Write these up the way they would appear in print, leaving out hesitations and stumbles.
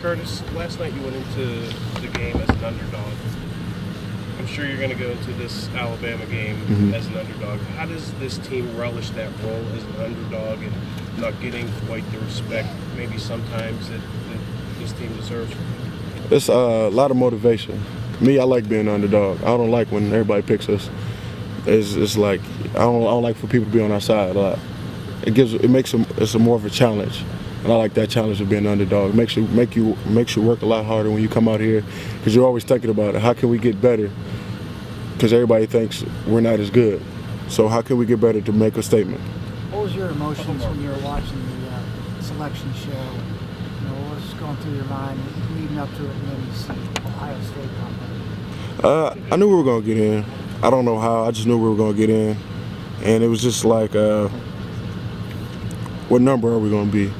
Curtis, last night you went into the game as an underdog. I'm sure you're going to go into this Alabama game as an underdog. How does this team relish that role as an underdog and not getting quite the respect maybe sometimes that this team deserves? It's a lot of motivation. Me, I like being an underdog. I don't like when everybody picks us. It's like I don't like for people to be on our side a lot. It's more of a challenge, and I like that challenge of being an underdog. It makes you work a lot harder when you come out here, because you're always thinking about it. How can we get better? Because everybody thinks we're not as good. So how can we get better to make a statement? What was your emotions when you were watching the selection show? What was going through your mind leading up to it, and then you see Ohio State come in? I knew we were going to get in. I don't know how. I just knew we were going to get in, and it was just like, what number are we going to be?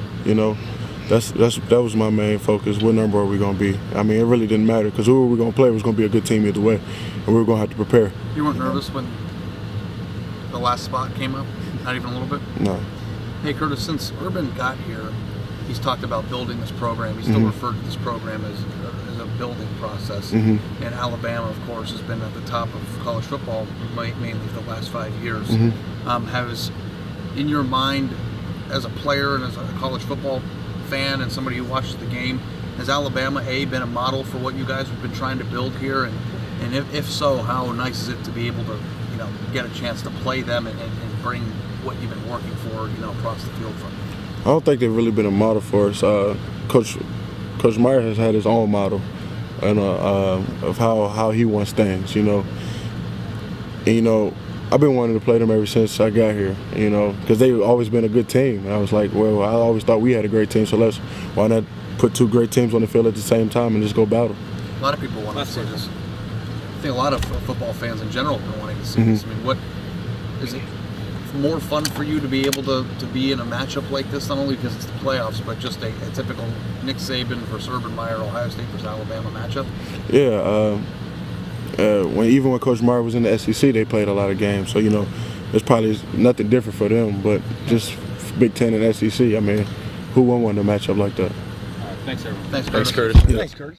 That was my main focus. What number are we going to be? I mean, it really didn't matter, because who we were going to play was going to be a good team either way, and we were going to have to prepare. You weren't nervous when the last spot came up? Not even a little bit? No. Hey, Curtis, since Urban got here, he's talked about building this program. He still referred to this program as a building process. And Alabama, of course, has been at the top of college football mainly for the last 5 years. Has, in your mind, as a player and as a college football fan and somebody who watches the game, has Alabama been a model for what you guys have been trying to build here? And if so, how nice is it to be able to get a chance to play them and bring what you've been working for across the field from? I don't think they've really been a model for us. Coach Meyer has had his own model and of how he wants things, And, I've been wanting to play them ever since I got here, because they've always been a good team. And I was like, well, I always thought we had a great team, so why not put two great teams on the field at the same time and just go battle? A lot of people want to see this. I think a lot of football fans in general have been wanting to see this. I mean, what is it? More fun for you to be able to be in a matchup like this, not only because it's the playoffs, but just a typical Nick Saban versus Urban Meyer, Ohio State versus Alabama matchup? Yeah, even when Coach Meyer was in the SEC, they played a lot of games. So, there's probably nothing different for them, but just Big Ten and SEC, I mean, who wouldn't want a matchup like that? All right, thanks, everyone. Thanks, Curtis. Thanks, Curtis. Thanks, Curtis.